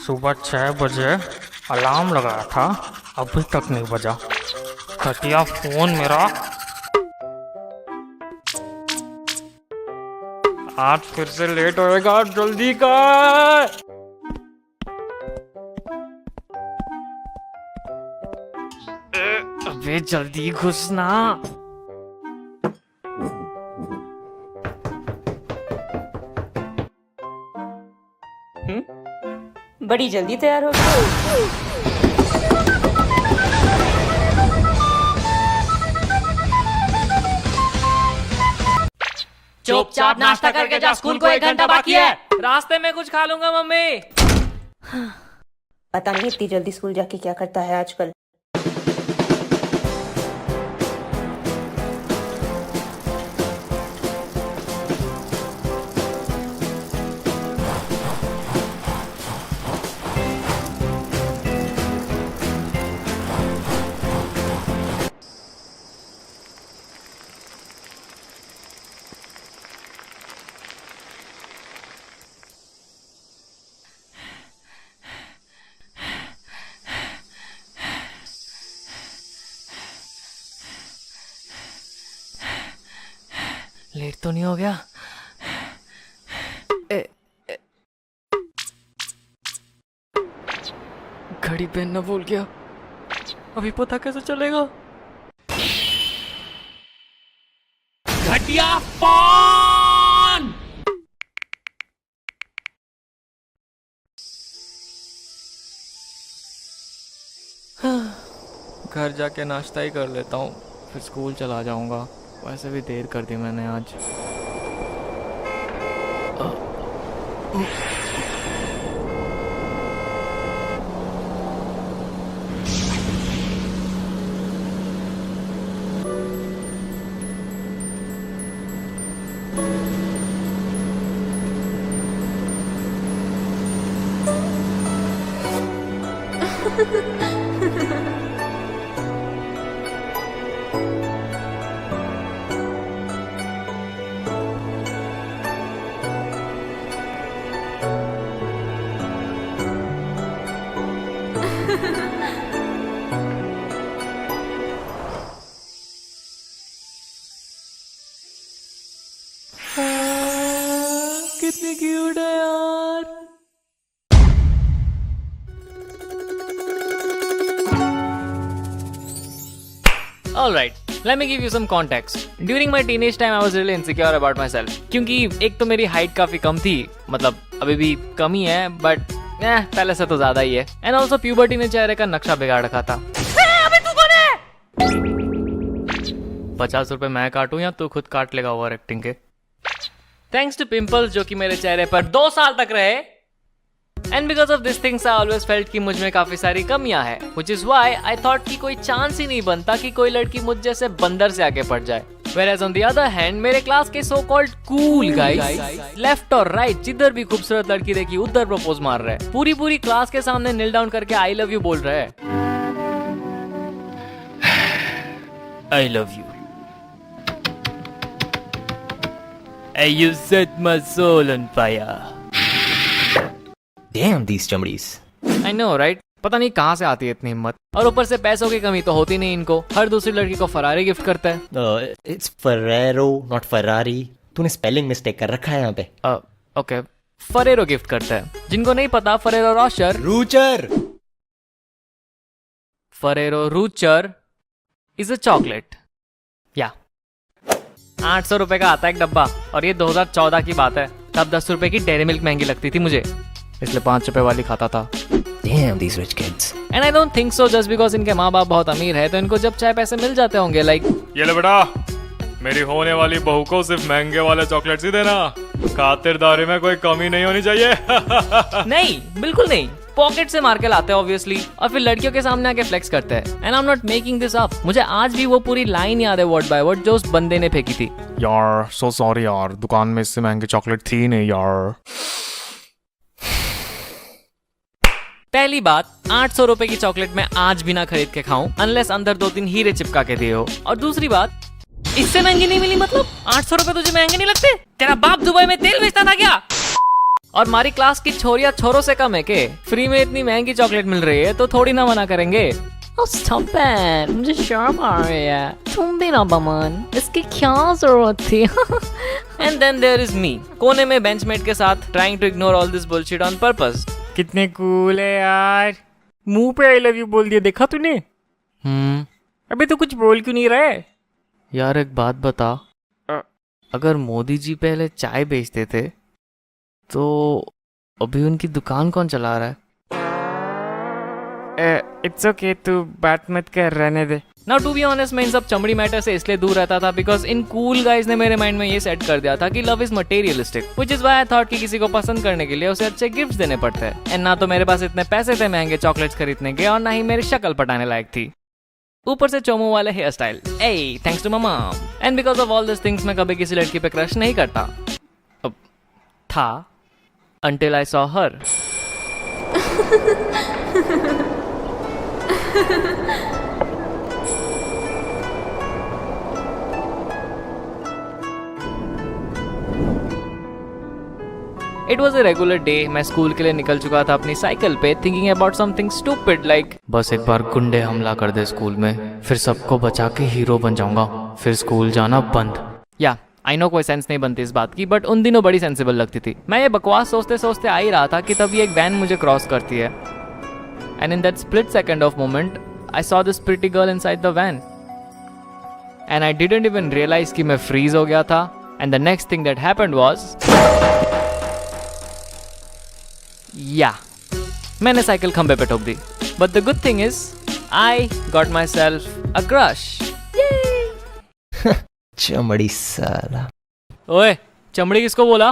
सुबह 6 बजे अलार्म लगाया था, अभी तक नहीं बजा। घटिया फोन मेरा। आज फिर से लेट होएगा, जल्दी कर। अबे जल्दी घुसना। बड़ी जल्दी तैयार हो गई। चुपचाप नाश्ता करके जा, स्कूल को 1 घंटा बाकी है। रास्ते में कुछ खा लूंगा मम्मी। पता नहीं इतनी जल्दी स्कूल जाके क्या करता है आजकल। लेट तो नहीं हो गया? घड़ी पहनना भूल गया, अभी पता कैसे चलेगा? घटिया फोन। घर जाके नाश्ता ही कर लेता हूँ, फिर स्कूल चला जाऊंगा। वैसे भी देर कर दी मैंने आज। कितनी क्यूट है यार। Alright, let me give you some context. During my teenage time, I was really insecure about myself. क्योंकि एक तो मेरी हाइट काफी कम थी, मतलब अभी भी कम ही है, बट पहले से तो ज्यादा ही है। And also puberty ने चेहरे का नक्शा बिगाड़ रखा था। अबे तू कौन है? 50 रुपए मैं काटूं या तू खुद काट लेगा ओवर एक्टिंग के? Thanks to pimples जो कि मेरे चेहरे पर 2 साल तक रहे, and because of these things I always felt कि मुझ में काफी सारी कमियां हैं, which is why I thought कि कोई चांस ही नहीं बनता कि कोई लड़की मुझ जैसे बंदर से आगे बढ़ जाए। Whereas on the other hand, मेरे क्लास के so called cool guys left और राइट जिधर भी खूबसूरत लड़की देखी उधर प्रपोज मार रहे हैं। पूरी क्लास के सामने नील डाउन करके आई लव यू बोल रहे हैं। I love you. You set my soul on fire. Damn these चमड़ीस। I know, right? पता नहीं कहाँ से आती है इतनी हिम्मत। और ऊपर से पैसों की कमी तो होती नहीं इनको, हर दूसरी लड़की को फरारी गिफ्ट करता है। It's Ferrero, not Ferrari. तूने स्पेलिंग मिस्टेक कर रखा है यहाँ पे। ओके, फरेरो गिफ्ट करता है। जिनको नहीं पता, Ferrero Rocher Rocher, Ferrero Rocher is a chocolate. या 800 रुपए का आता है एक डब्बा, और ये 2014 की बात है। तब 10 रुपए की डेयरी मिल्क महंगी लगती थी मुझे, इसलिए 5 रुपए वाली खाता था। Damn these rich kids. And I don't think so just because इनके माँ बाप बहुत अमीर है तो इनको जब चाहे पैसे मिल जाते होंगे। लाइक ये ले बेटा, मेरी होने वाली बहू को सिर्फ महंगे वाले चॉकलेट्स ही देना, खातिरदारी में कोई कमी नहीं होनी चाहिए। नहीं, बिल्कुल नहीं। पॉकेट से मार के लाते हैं ऑब्वियसली, और फिर लड़कियों के सामने आके फ्लेक्स करते हैं। And I am not making this up, मुझे आज भी वो पूरी लाइन याद है वर्ड बाय वर्ड जो उस बंदे ने फेंकी थी। यार सो सॉरी यार, दुकान में इससे महंगी चॉकलेट थी नहीं यार। पहली बात, 800 रुपए की चॉकलेट मैं आज भी ना खरीद के खाऊं अनलेस अंदर 2-3 हीरे चिपका के दिए हो। और दूसरी बात, इससे महंगी नहीं मिली मतलब 800 रुपए तुझे महंगे नहीं लगते? तेरा बाप दुबई में तेल बेचता था क्या? और हमारी क्लास की छोरियां छोरों से कम है के? फ्री में इतनी महंगी चॉकलेट मिल रही है तो थोड़ी ना मना करेंगे। Stop it. मुझे शर्म आ रही है। तुम भी ना बमन, इसकी क्या जरूरत थी? And then there is me, कोने में बेंचमेट के साथ trying to ignore all this bullshit on purpose. कितने कूल है यार, मुंह पे आई लव यू बोल दिया, देखा तूने? अबे तू कुछ बोल क्यों नहीं रहा है? यार एक बात बता, अगर मोदी जी पहले चाय बेचते थे तो अभी उनकी दुकान कौन चला रहा है? इट्स ओके, तू बात मत कर, रहने दे। नाउ टू बी ऑनेस्ट, मैं इन सब चमड़ी मैटर से इसलिए दूर रहता था बिकॉज इन कूल गाइज ने मेरे माइंड में ये सेट कर दिया था कि love is materialistic, which is why I thought कि किसी को पसंद करने के लिए उसे अच्छे गिफ्ट्स देने पड़ते हैं। एंड ना तो मेरे पास इतने पैसे थे महंगे चॉकलेट्स खरीदने के, और ना ही मेरी शक्ल पटाने लायक थी, ऊपर से चोमू वाले hair style. A thanks to my mom. And because of all this things मैं कभी किसी लड़की पे क्रश नहीं करता था until I saw her. It was a regular day. मैं स्कूल के लिए निकल चुका था अपनी साइकिल पे, thinking about something stupid like बस एक बार गुंडे हमला कर दे स्कूल में, फिर सबको बचा के हीरो बन जाऊंगा, फिर स्कूल जाना बंद। या आई नो कोई सेंस नहीं बनती इस बात की, बट उन दिनों बड़ी सेंसिबल लगती थी। मैं ये बकवास सोचते सोचते आ ही रहा था कि तभी एक वैन मुझे क्रॉस करती है। And in that split second of moment I saw this pretty girl inside the van and I didn't even realise कि मैं फ्रीज हो गया था। And the next thing that happened was, या मैंने साइकिल खंबे पे ठोक दी। But the good thing is I got myself a crush. चमड़ी साला। ओए चमड़ी किसको बोला?